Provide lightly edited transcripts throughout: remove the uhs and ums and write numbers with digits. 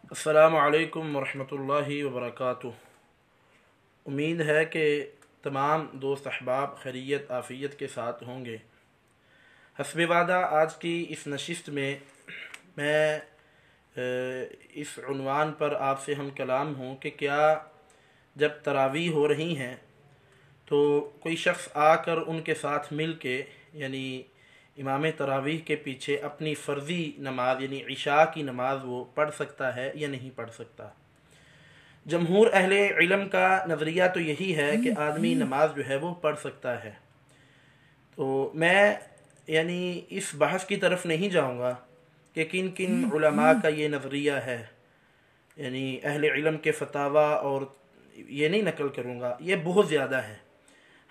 السلام علیکم ورحمۃ اللہ وبرکاتہ۔ امید ہے کہ تمام دوست احباب خیریت عافیت کے ساتھ ہوں گے۔ حسب وعدہ آج کی اس نشست میں اس عنوان پر آپ سے ہم کلام ہوں کہ کیا جب تراویح ہو رہی ہیں تو کوئی شخص آ کر ان کے ساتھ مل کے یعنی امام تراویح کے پیچھے اپنی فرضی نماز یعنی عشاء کی نماز وہ پڑھ سکتا ہے یا نہیں پڑھ سکتا؟ جمہور اہل علم کا نظریہ تو یہی ہے کہ آدمی نماز جو ہے وہ پڑھ سکتا ہے۔ تو میں یعنی اس بحث کی طرف نہیں جاؤں گا کہ کن کن علماء کا یہ نظریہ ہے، یعنی اہل علم کے فتاویٰ، اور یہ نہیں نقل کروں گا، یہ بہت زیادہ ہے۔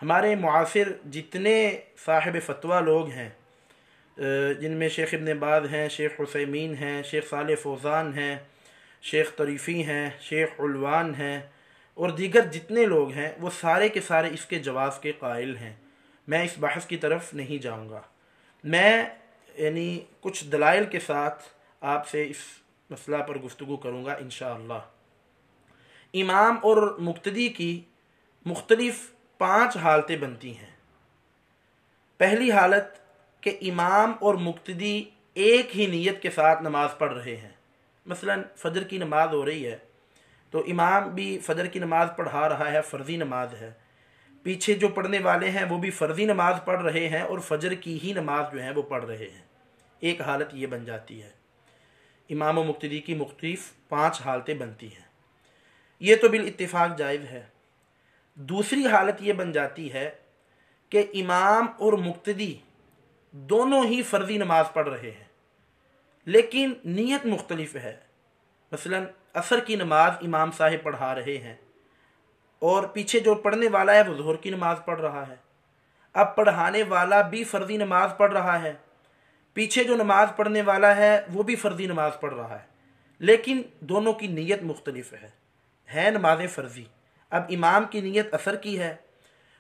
ہمارے معاصر جتنے صاحب فتویٰ لوگ ہیں، جن میں شیخ ابن باز ہیں، شیخ عثیمین ہیں، شیخ صالح فوزان ہیں، شیخ طریفی ہیں، شیخ علوان ہیں، اور دیگر جتنے لوگ ہیں، وہ سارے کے سارے اس کے جواز کے قائل ہیں۔ میں اس بحث کی طرف نہیں جاؤں گا، میں یعنی کچھ دلائل کے ساتھ آپ سے اس مسئلہ پر گفتگو کروں گا انشاءاللہ۔ امام اور مقتدی کی مختلف 5 حالتیں بنتی ہیں۔ پہلی حالت کہ امام اور مقتدی ایک ہی نیت کے ساتھ نماز پڑھ رہے ہیں۔ مثلا فجر کی نماز ہو رہی ہے تو امام بھی فجر کی نماز پڑھا رہا ہے، فرضی نماز ہے، پیچھے جو پڑھنے والے ہیں وہ بھی فرضی نماز پڑھ رہے ہیں اور فجر کی ہی نماز جو ہے وہ پڑھ رہے ہیں۔ ایک حالت یہ بن جاتی ہے۔ امام و مقتدی کی مختلف 5 حالتیں بنتی ہیں، یہ تو بالاتفاق جائز ہے۔ دوسری حالت یہ بن جاتی ہے کہ امام اور مقتدی دونوں ہی فرضی نماز پڑھ رہے ہیں لیکن نیت مختلف ہے۔ مثلا عصر کی نماز امام صاحب پڑھا رہے ہیں اور پیچھے جو پڑھنے والا ہے وہ ظہر کی نماز پڑھ رہا ہے۔ اب پڑھانے والا بھی فرضی نماز پڑھ رہا ہے، پیچھے جو نماز پڑھنے والا ہے وہ بھی فرضی نماز پڑھ رہا ہے، لیکن دونوں کی نیت مختلف ہے نمازیں فرضی۔ اب امام کی نیت عصر کی ہے،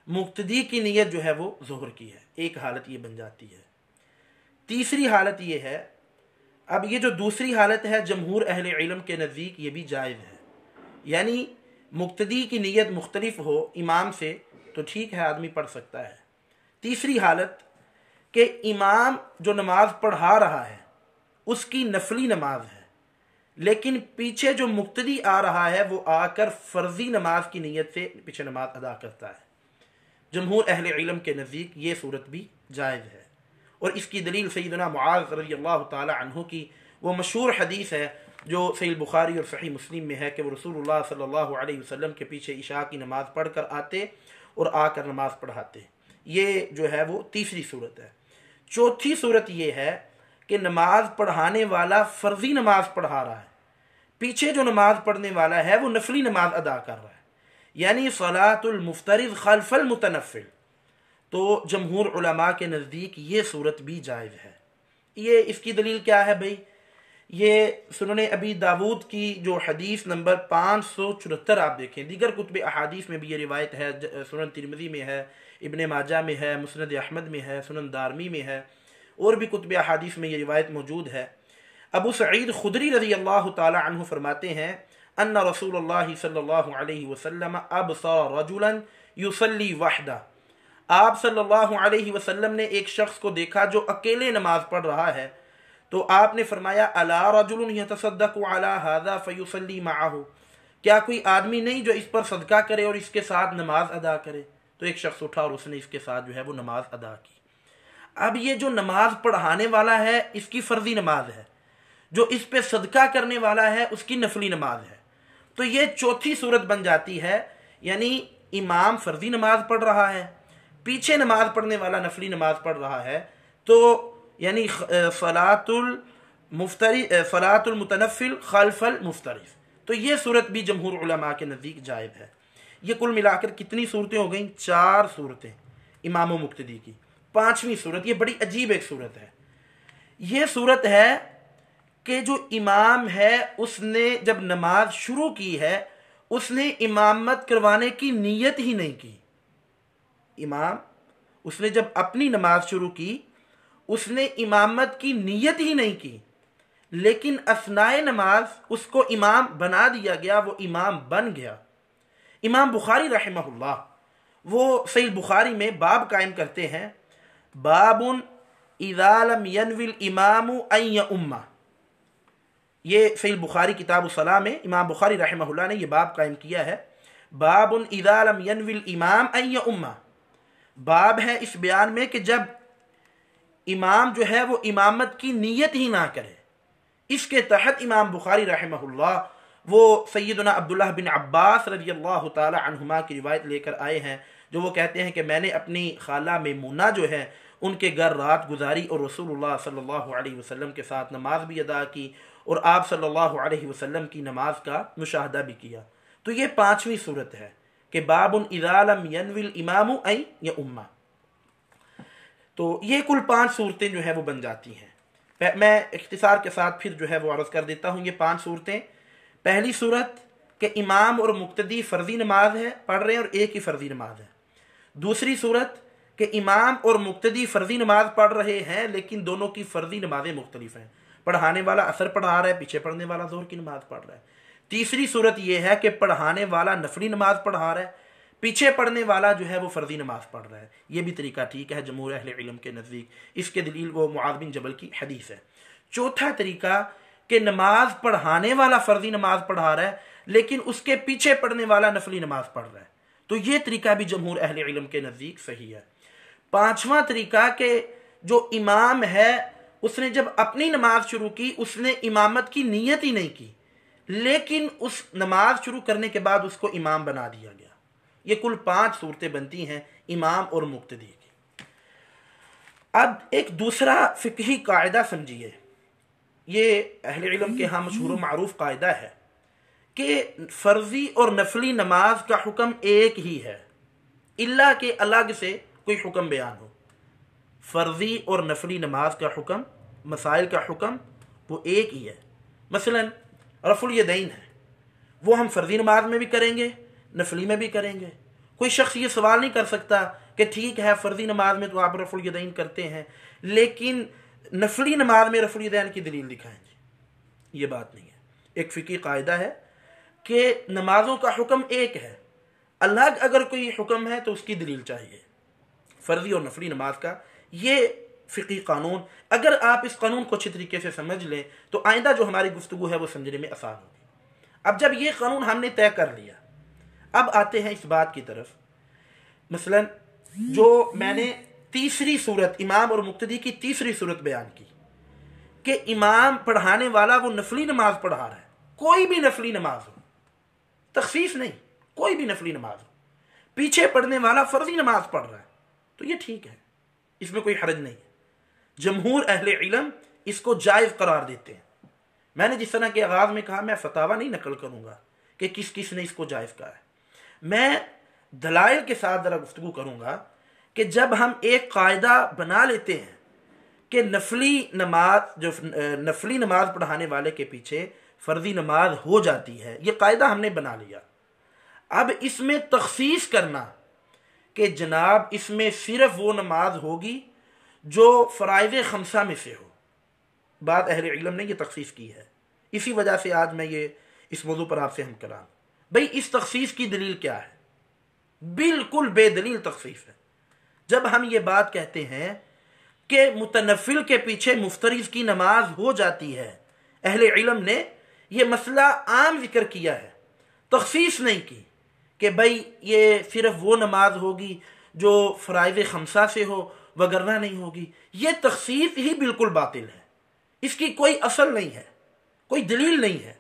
مقتدی کی نیت جو ہے وہ ظہر کی ہے۔ ایک حالت یہ بن جاتی ہے۔ تیسری حالت یہ ہے، اب یہ جو دوسری حالت ہے جمہور اہل علم کے نزدیک یہ بھی جائز ہے، یعنی مقتدی کی نیت مختلف ہو امام سے تو ٹھیک ہے، آدمی پڑھ سکتا ہے۔ تیسری حالت کہ امام جو نماز پڑھا رہا ہے اس کی نفلی نماز ہے لیکن پیچھے جو مقتدی آ رہا ہے وہ آ کر فرضی نماز کی نیت سے پیچھے نماز ادا کرتا ہے۔ جمہور اہل علم کے نزدیک یہ صورت بھی جائز ہے، اور اس کی دلیل سیدنا معاذ رضی اللہ تعالی عنہ کی وہ مشہور حدیث ہے جو صحیح بخاری اور صحیح مسلم میں ہے کہ وہ رسول اللہ صلی اللہ علیہ وسلم کے پیچھے عشاء کی نماز پڑھ کر آتے اور آ کر نماز پڑھاتے۔ یہ جو ہے وہ تیسری صورت ہے۔ چوتھی صورت یہ ہے کہ نماز پڑھانے والا فرضی نماز پڑھا رہا ہے، پیچھے جو نماز پڑھنے والا ہے وہ نفلی نماز ادا کر رہا ہے، یعنی صلاۃ المفترض خلف المتنفل۔ تو جمہور علماء کے نزدیک یہ صورت بھی جائز ہے۔ یہ اس کی دلیل کیا ہے بھئی؟ یہ سنن ابی داود کی جو حدیث نمبر 574 آپ دیکھیں، دیگر کتب احادیث میں بھی یہ روایت ہے، سنن ترمذی میں ہے، ابن ماجہ میں ہے، مسند احمد میں ہے، سنن دارمی میں ہے، اور بھی کتب احادیث میں یہ روایت موجود ہے۔ ابو سعید خدری رضی اللہ تعالی عنہ فرماتے ہیں ان رسول اللہ صلی اللہ علیہ وسلم ابصر رجلا یصلی وحدہ، آپ صلی اللہ علیہ وسلم نے ایک شخص کو دیکھا جو اکیلے نماز پڑھ رہا ہے، تو آپ نے فرمایا الا رجل یتصدق علی ھذا فیصلی معہ، کیا کوئی آدمی نہیں جو اس پر صدقہ کرے اور اس کے ساتھ نماز ادا کرے؟ تو ایک شخص اٹھا اور اس نے اس کے ساتھ جو ہے وہ نماز ادا کی۔ اب یہ جو نماز پڑھانے والا ہے اس کی فرضی نماز ہے، جو اس پہ صدقہ کرنے والا ہے اس کی نفلی نماز ہے۔ تو یہ چوتھی صورت بن جاتی ہے، یعنی امام فرضی نماز پڑھ رہا ہے، پیچھے نماز پڑھنے والا نفلی نماز پڑھ رہا ہے، تو یعنی صلاۃ المتنفل خلف المفترض۔ تو یہ صورت بھی جمہور علماء کے نزدیک جائز ہے۔ یہ کل ملا کر کتنی صورتیں ہو گئیں؟ 4 صورتیں امام و مقتدی کی۔ 5ویں صورت یہ بڑی عجیب ایک صورت ہے۔ یہ صورت ہے کہ جو امام ہے اس نے جب نماز شروع کی ہے اس نے امامت کروانے کی نیت ہی نہیں کی۔ امام اس نے جب اپنی نماز شروع کی اس نے امامت کی نیت ہی نہیں کی، لیکن اثنائے نماز اس کو امام بنا دیا گیا، وہ امام بن گیا۔ امام بخاری رحمہ اللہ وہ صحیح بخاری میں باب قائم کرتے ہیں، باب اذا لم ینوی الامام ان یؤم۔ یہ صحیح بخاری کتاب الصلاۃ میں امام بخاری رحمہ اللہ نے یہ باب قائم کیا ہے، باب اذا لم ینوی الامام ان یؤم۔ باب ہے اس بیان میں کہ جب امام جو ہے وہ امامت کی نیت ہی نہ کرے۔ اس کے تحت امام بخاری رحمہ اللہ وہ سیدنا عبداللہ بن عباس رضی اللہ تعالی عنہما کی روایت لے کر آئے ہیں، جو وہ کہتے ہیں کہ میں نے اپنی خالہ میمونہ جو ہے ان کے گھر رات گزاری اور رسول اللہ صلی اللہ علیہ وسلم کے ساتھ نماز بھی ادا کی اور آپ صلی اللہ علیہ وسلم کی نماز کا مشاہدہ بھی کیا۔ تو یہ پانچویں صورت ہے کہ باب اذا لم ینوی الامام ان یؤم۔ تو یہ کل 5 صورتیں جو ہیں وہ بن جاتی ہیں۔ میں اختصار کے ساتھ پھر جو ہے وہ عرض کر دیتا ہوں یہ 5 صورتیں۔ پہلی صورت کہ امام اور مقتدی فرضی نماز ہے پڑھ رہے ہیں اور ایک ہی فرضی نماز ہے۔ دوسری صورت کہ امام اور مقتدی فرضی نماز پڑھ رہے ہیں لیکن دونوں کی فرضی نمازیں مختلف ہیں، پڑھانے والا عصر پڑھا رہا ہے، پیچھے پڑھنے والا ظہر کی نماز پڑھ رہا ہے۔ تیسری صورت یہ ہے کہ پڑھانے والا نفلی نماز پڑھا رہا ہے، پیچھے پڑھنے والا جو ہے وہ فرضی نماز پڑھ رہا ہے۔ یہ بھی طریقہ ٹھیک ہے جمہور اہل علم کے نزدیک، اس کے دلیل وہ معاذ بن جبل کی حدیث ہے۔ چوتھا طریقہ کہ نماز پڑھانے والا فرضی نماز پڑھا رہا ہے لیکن اس کے پیچھے پڑھنے والا نفلی نماز پڑھ رہا ہے، تو یہ طریقہ بھی جمہور اہل علم کے نزدیک صحیح ہے۔ پانچواں طریقہ کہ جو امام ہے اس نے جب اپنی نماز شروع کی اس نے امامت کی نیت ہی نہیں کی، لیکن اس نماز شروع کرنے کے بعد اس کو امام بنا دیا گیا۔ یہ کل 5 صورتیں بنتی ہیں امام اور مقتدی کی۔ اب ایک دوسرا فقہی قاعدہ سمجھیے، یہ اہل علم کے ہاں مشہور و معروف قاعدہ ہے کہ فرضی اور نفلی نماز کا حکم ایک ہی ہے، الا کہ الگ سے کوئی حکم بیان ہو۔ فرضی اور نفلی نماز کا حکم، مسائل کا حکم وہ ایک ہی ہے۔ مثلا رفع الیدین ہے، وہ ہم فرضی نماز میں بھی کریں گے، نفلی میں بھی کریں گے۔ کوئی شخص یہ سوال نہیں کر سکتا کہ ٹھیک ہے فرضی نماز میں تو آپ رفع الیدین کرتے ہیں لیکن نفلی نماز میں رفع الیدین کی دلیل دکھائیں جی، یہ بات نہیں ہے۔ ایک فقہی قاعدہ ہے کہ نمازوں کا حکم ایک ہے، الگ اگر کوئی حکم ہے تو اس کی دلیل چاہیے، فرضی اور نفلی نماز کا۔ یہ فقہی قانون، اگر آپ اس قانون کو اچھی طریقے سے سمجھ لیں تو آئندہ جو ہماری گفتگو ہے وہ سمجھنے میں آسان ہوگی۔ اب جب یہ قانون ہم نے طے کر لیا، اب آتے ہیں اس بات کی طرف۔ مثلا جو میں نے تیسری صورت امام اور مقتدی کی تیسری صورت بیان کی کہ امام پڑھانے والا وہ نفلی نماز پڑھا رہا ہے، کوئی بھی نفلی نماز ہو، تخصیص نہیں، کوئی بھی نفلی نماز ہو، پیچھے پڑھنے والا فرضی نماز پڑھ رہا ہے، تو یہ ٹھیک ہے، اس میں کوئی حرج نہیں ہے۔ جمہور اہل علم اس کو جائز قرار دیتے ہیں۔ میں نے جس طرح کے آغاز میں کہا میں فتاویٰ نہیں نقل کروں گا کہ کس کس نے اس کو جائز کہا ہے، میں دلائل کے ساتھ ذرا گفتگو کروں گا کہ جب ہم ایک قاعدہ بنا لیتے ہیں کہ نفلی نماز پڑھانے والے کے پیچھے فرضی نماز ہو جاتی ہے، یہ قاعدہ ہم نے بنا لیا، اب اس میں تخصیص کرنا کہ جناب اس میں صرف وہ نماز ہوگی جو فرائض خمسہ میں سے ہو، بعض اہل علم نے یہ تخصیص کی ہے، اسی وجہ سے آج میں یہ اس موضوع پر آپ سے ہم کلام۔ بھئی اس تخصیص کی دلیل کیا ہے؟ بالکل بے دلیل تخصیص ہے۔ جب ہم یہ بات کہتے ہیں کہ متنفل کے پیچھے مفترض کی نماز ہو جاتی ہے، اہل علم نے یہ مسئلہ عام ذکر کیا ہے، تخصیص نہیں کی کہ بھئی یہ صرف وہ نماز ہوگی جو فرائض خمسہ سے ہو وگرنہ نہیں ہوگی، یہ تخصیص ہی بالکل باطل ہے، اس کی کوئی اصل نہیں ہے، کوئی دلیل نہیں ہے۔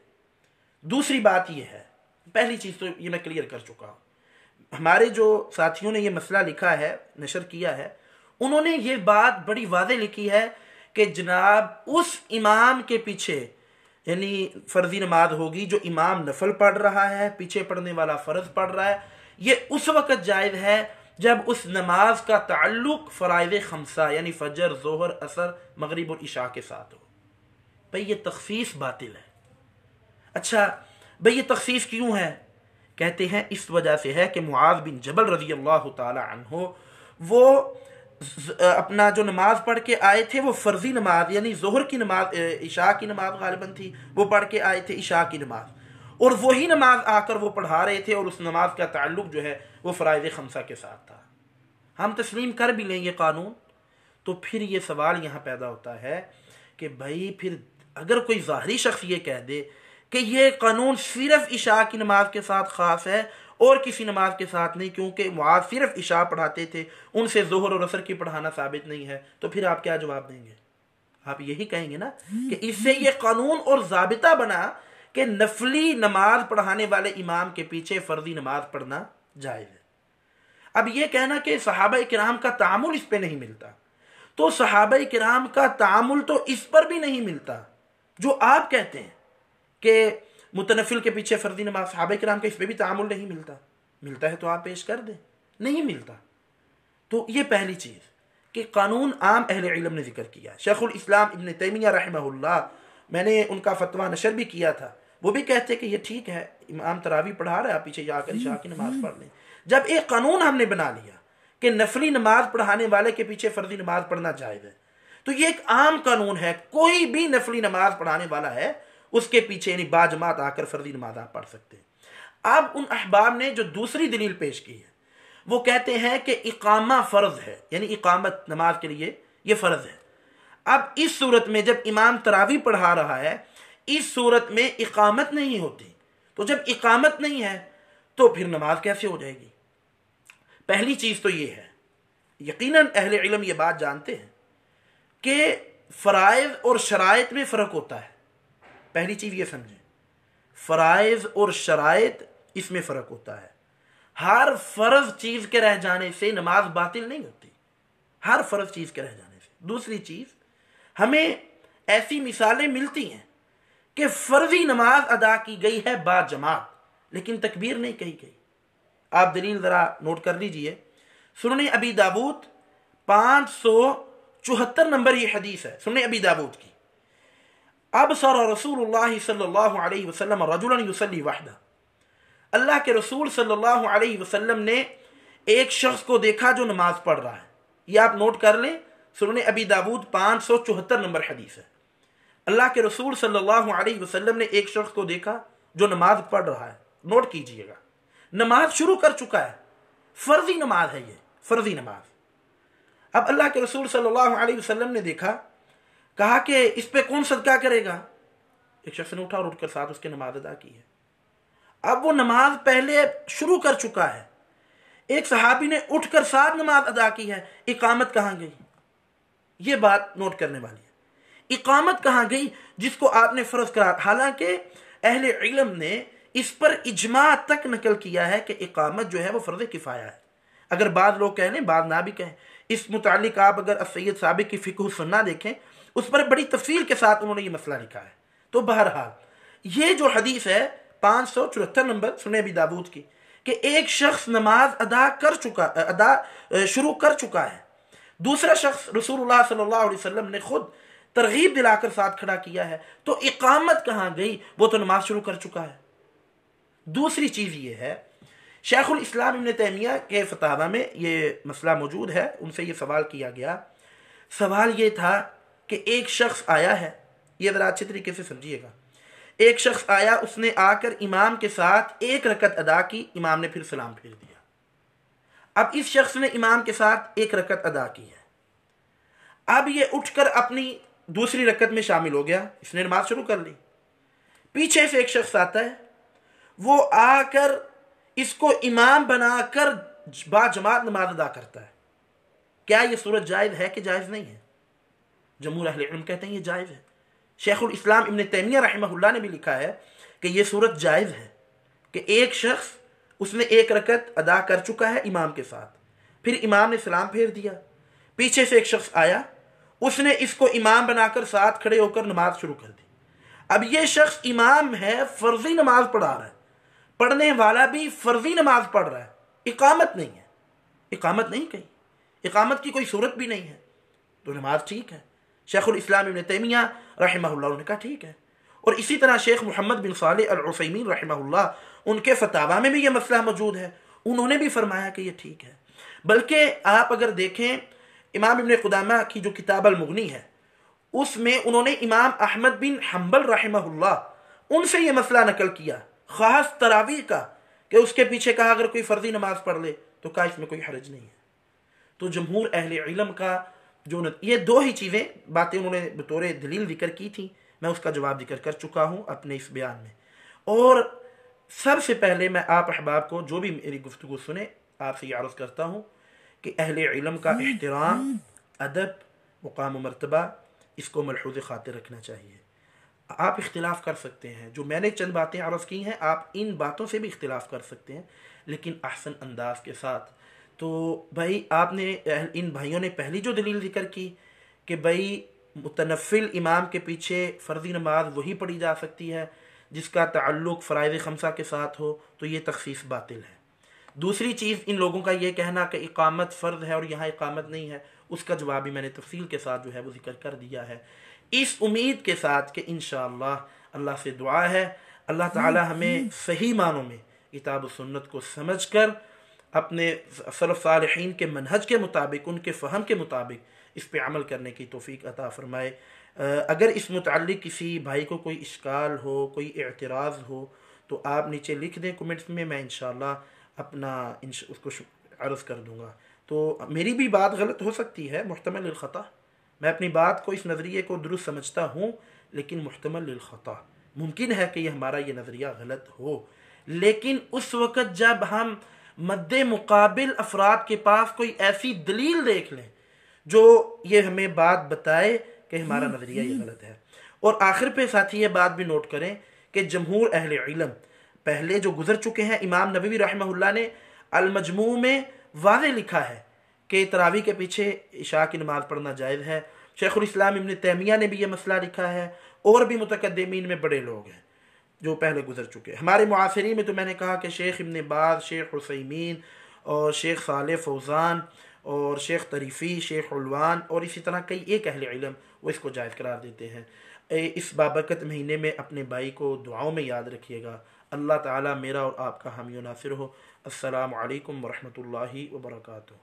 دوسری بات یہ ہے، پہلی چیز تو یہ میں کلیئر کر چکا ہوں، ہمارے جو ساتھیوں نے یہ مسئلہ لکھا ہے، نشر کیا ہے، انہوں نے یہ بات بڑی واضح لکھی ہے کہ جناب اس امام کے پیچھے یعنی فرضی نماز ہوگی جو امام نفل پڑھ رہا ہے، پیچھے پڑھنے والا فرض پڑھ رہا ہے، یہ اس وقت جائز ہے جب اس نماز کا تعلق فرائض خمسہ یعنی فجر، ظہر، عصر، مغرب اور عشاء کے ساتھ ہو۔ بھئی یہ تخصیص باطل ہے۔ اچھا بھئی یہ تخصیص کیوں ہے؟ کہتے ہیں اس وجہ سے ہے کہ معاذ بن جبل رضی اللہ تعالی عنہ وہ اپنا جو نماز پڑھ کے آئے تھے وہ فرضی نماز یعنی ظہر کی نماز، عشاء کی نماز غالباً تھی، وہ پڑھ کے آئے تھے عشاء کی نماز، اور وہی نماز آ کر وہ پڑھا رہے تھے، اور اس نماز کا تعلق جو ہے وہ فرائض خمسہ کے ساتھ تھا۔ ہم تسلیم کر بھی لیں یہ قانون، تو پھر یہ سوال یہاں پیدا ہوتا ہے کہ بھائی پھر اگر کوئی ظاہری شخص یہ کہہ دے کہ یہ قانون صرف عشاء کی نماز کے ساتھ خاص ہے اور کسی نماز کے ساتھ نہیں، کیونکہ معاذ صرف عشاء پڑھاتے تھے، ان سے ظہر اور عصر کی پڑھانا ثابت نہیں ہے، تو پھر آپ کیا جواب دیں گے؟ آپ یہی کہیں گے نا کہ اس سے یہ قانون اور ضابطہ بنا کہ نفلی نماز پڑھانے والے امام کے پیچھے فرضی نماز پڑھنا جائز ہے۔ اب یہ کہنا کہ صحابہ کرام کا تعامل اس پہ نہیں ملتا، تو صحابہ کرام کا تعامل تو اس پر بھی نہیں ملتا جو آپ کہتے ہیں کہ متنفل کے پیچھے فرضی نماز، صحابہ کرام کا اس پہ بھی تعامل نہیں ملتا۔ ملتا ہے تو آپ پیش کر دیں، نہیں ملتا تو یہ پہلی چیز کہ قانون عام اہل علم نے ذکر کیا۔ شیخ الاسلام ابن تیمیہ رحمہ اللہ، میں نے ان کا فتویٰ نشر بھی کیا تھا، وہ بھی کہتے کہ یہ ٹھیک ہے، امام تراویح پڑھا رہا ہے، آپ پیچھے جا کر عشاء کی نماز پڑھ لیں۔ جب ایک قانون ہم نے بنا لیا کہ نفلی نماز پڑھانے والے کے پیچھے فرضی نماز پڑھنا جائز ہے، تو یہ ایک عام قانون ہے، کوئی بھی نفلی نماز پڑھانے والا ہے اس کے پیچھے یعنی باجماعت آ کر فرضی نماز آپ پڑھ سکتے ہیں۔ اب ان احباب نے جو دوسری دلیل پیش کی ہے وہ کہتے ہیں کہ اقامہ فرض ہے، یعنی اقامت نماز کے لیے یہ فرض ہے۔ اب اس صورت میں جب امام تراویح پڑھا رہا ہے، اس صورت میں اقامت نہیں ہوتی، تو جب اقامت نہیں ہے تو پھر نماز کیسے ہو جائے گی؟ پہلی چیز تو یہ ہے، یقیناً اہل علم یہ بات جانتے ہیں کہ فرائض اور شرائط میں فرق ہوتا ہے۔ پہلی چیز یہ سمجھیں، فرائض اور شرائط اس میں فرق ہوتا ہے۔ ہر فرض چیز کے رہ جانے سے نماز باطل نہیں ہوتی، ہر فرض چیز کے رہ جانے سے۔ دوسری چیز، ہمیں ایسی مثالیں ملتی ہیں کہ فرضی نماز ادا کی گئی ہے با جماعت لیکن تکبیر نہیں کہی گئی۔ آپ دلیل ذرا نوٹ کر لیجئے، سنن ابی داود 574 نمبر یہ حدیث ہے سنن ابی داود کی۔ ابصر رسول اللہ صلی اللہ علیہ وسلم رجلا یصلی وحدہ، اللہ کے رسول صلی اللہ علیہ وسلم نے ایک شخص کو دیکھا جو نماز پڑھ رہا ہے۔ یہ آپ نوٹ کر لیں، سنن ابی داود 574 نمبر حدیث ہے۔ اللہ کے رسول صلی اللہ علیہ وسلم نے ایک شخص کو دیکھا جو نماز پڑھ رہا ہے۔ نوٹ کیجئے گا، نماز شروع کر چکا ہے، فرضی نماز ہے، یہ فرضی نماز۔ اب اللہ کے رسول صلی اللہ علیہ وسلم نے دیکھا، کہا کہ اس پہ کون صدقہ کرے گا؟ ایک شخص نے اٹھا اور اٹھ کر ساتھ اس کے نماز ادا کی ہے۔ اب وہ نماز پہلے شروع کر چکا ہے، ایک صحابی نے اٹھ کر ساتھ نماز ادا کی ہے، اقامت کہاں گئی؟ یہ بات نوٹ کرنے والی ہے، اقامت کہاں گئی جس کو آپ نے فرض کرا؟ حالانکہ اہل علم نے اس پر اجماع تک نقل کیا ہے کہ اقامت جو ہے وہ فرض کفایہ ہے۔ اگر بعض لوگ کہہ لیں، بعض نہ بھی کہیں، اس متعلق آپ اگر السید سابق کی فقہ السنہ دیکھیں، اس پر بڑی تفصیل کے ساتھ انہوں نے یہ مسئلہ لکھا ہے۔ تو بہرحال یہ جو حدیث ہے 574 نمبر سنن ابی داود کی، کہ ایک شخص نماز شروع کر چکا ہے، دوسرا شخص رسول اللہ صلی اللہ علیہ وسلم نے خود ترغیب دلا کر ساتھ کھڑا کیا ہے، تو اقامت کہاں گئی؟ وہ تو نماز شروع کر چکا ہے۔ دوسری چیز یہ ہے، شیخ الاسلام ابن تیمیہ کے فتاوی میں یہ مسئلہ موجود ہے، ان سے یہ سوال کیا گیا۔ سوال یہ تھا کہ ایک شخص آیا ہے، یہ ذرا اچھے طریقے سے سمجھیے گا، ایک شخص آیا، اس نے آ کر امام کے ساتھ ایک رکعت ادا کی، امام نے پھر سلام پھیر دیا۔ اب اس شخص نے امام کے ساتھ ایک رکعت ادا کی ہے، اب یہ اٹھ کر اپنی دوسری رکعت میں شامل ہو گیا، اس نے نماز شروع کر لی۔ پیچھے سے ایک شخص آتا ہے، وہ آ کر اس کو امام بنا کر با جماعت نماز ادا کرتا ہے۔ کیا یہ صورت جائز ہے کہ جائز نہیں ہے؟ جمہور اہل علم کہتے ہیں یہ جائز ہے۔ شیخ الاسلام ابن تیمیہ رحمہ اللہ نے بھی لکھا ہے کہ یہ صورت جائز ہے کہ ایک شخص اس نے ایک رکعت ادا کر چکا ہے امام کے ساتھ، پھر امام نے سلام پھیر دیا، پیچھے سے ایک شخص آیا، اس نے اس کو امام بنا کر ساتھ کھڑے ہو کر نماز شروع کر دی۔ اب یہ شخص امام ہے، فرضی نماز پڑھا رہا ہے، پڑھنے والا بھی فرضی نماز پڑھ رہا ہے، اقامت نہیں ہے، اقامت نہیں کہیں، اقامت کی کوئی صورت بھی نہیں ہے، تو نماز ٹھیک ہے۔ شیخ الاسلام ابن تیمیہ رحمہ اللہ نے کہا ٹھیک ہے، اور اسی طرح شیخ محمد بن صالح العثیمین رحمہ اللہ، ان کے فتاوی میں بھی یہ مسئلہ موجود ہے، انہوں نے بھی فرمایا کہ یہ ٹھیک ہے۔ بلکہ آپ اگر دیکھیں امام ابن قدامہ کی جو کتاب المغنی ہے اس میں انہوں نے امام احمد بن حنبل رحمہ اللہ ان سے یہ مسئلہ نقل کیا، خاص تراویح کا، کہ اس کے پیچھے کہا اگر کوئی فرضی نماز پڑھ لے تو کہا اس میں کوئی حرج نہیں ہے۔ تو جمہور اہل علم کا جو یہ دو ہی چیزیں باتیں انہوں نے بطور دلیل ذکر کی تھیں، میں اس کا جواب ذکر کر چکا ہوں اپنے اس بیان میں۔ اور سب سے پہلے میں آپ احباب کو جو بھی میری گفتگو سنے آپ سے یہ عرض کرتا ہوں کہ اہل علم کا احترام، ادب، مقام و مرتبہ، اس کو ملحوظ خاطر رکھنا چاہیے۔ آپ اختلاف کر سکتے ہیں، جو میں نے چند باتیں عرض کی ہیں آپ ان باتوں سے بھی اختلاف کر سکتے ہیں، لیکن احسن انداز کے ساتھ۔ تو بھائی آپ نے ان بھائیوں نے پہلی جو دلیل ذکر کی کہ بھائی متنفل امام کے پیچھے فرضی نماز وہی پڑھی جا سکتی ہے جس کا تعلق فرائض خمسہ کے ساتھ ہو، تو یہ تخصیص باطل ہے۔ دوسری چیز ان لوگوں کا یہ کہنا کہ اقامت فرض ہے اور یہاں اقامت نہیں ہے، اس کا جواب بھی میں نے تفصیل کے ساتھ جو ہے وہ ذکر کر دیا ہے، اس امید کے ساتھ کہ انشاءاللہ اللہ سے دعا ہے اللہ تعالی ہمیں صحیح معنوں میں کتاب و سنت کو سمجھ کر اپنے سلف صالحین کے منہج کے مطابق، ان کے فہم کے مطابق اس پہ عمل کرنے کی توفیق عطا فرمائے۔ اگر اس متعلق کسی بھائی کو کوئی اشکال ہو، کوئی اعتراض ہو تو آپ نیچے لکھ دیں کمنٹس میں انشاءاللہ اپنا اس کو عرض کر دوں گا۔ تو میری بھی بات غلط ہو سکتی ہے، محتمل للخطا، میں اپنی بات کو اس نظریے کو درست سمجھتا ہوں، لیکن محتمل للخطا، ممکن ہے کہ یہ ہمارا یہ نظریہ غلط ہو، لیکن اس وقت جب ہم مد مقابل افراد کے پاس کوئی ایسی دلیل دیکھ لیں جو یہ ہمیں بات بتائے کہ ہمارا نظریہ یہ غلط ہے۔ اور آخر پہ ساتھی یہ بات بھی نوٹ کریں کہ جمہور اہل علم پہلے جو گزر چکے ہیں، امام نووی رحمہ اللہ نے المجموع میں واضح لکھا ہے کہ تراویح کے پیچھے عشاء کی نماز پڑھنا جائز ہے، شیخ الاسلام ابن تیمیہ نے بھی یہ مسئلہ لکھا ہے، اور بھی متقدمین میں بڑے لوگ ہیں جو پہلے گزر چکے ہیں۔ ہمارے معاصرین میں تو میں نے کہا کہ شیخ ابن باز، شیخ عثیمین اور شیخ صالح فوزان اور شیخ طریفی، شیخ علوان اور اسی طرح کئی ایک اہل علم وہ اس کو جائز قرار دیتے ہیں۔ اس بابرکت مہینے میں اپنے بھائی کو دعاؤں میں یاد رکھیے گا۔ اللہ تعالیٰ میرا اور آپ کا حامی و ناصر ہو۔ السلام علیکم ورحمۃ اللہ وبرکاتہ۔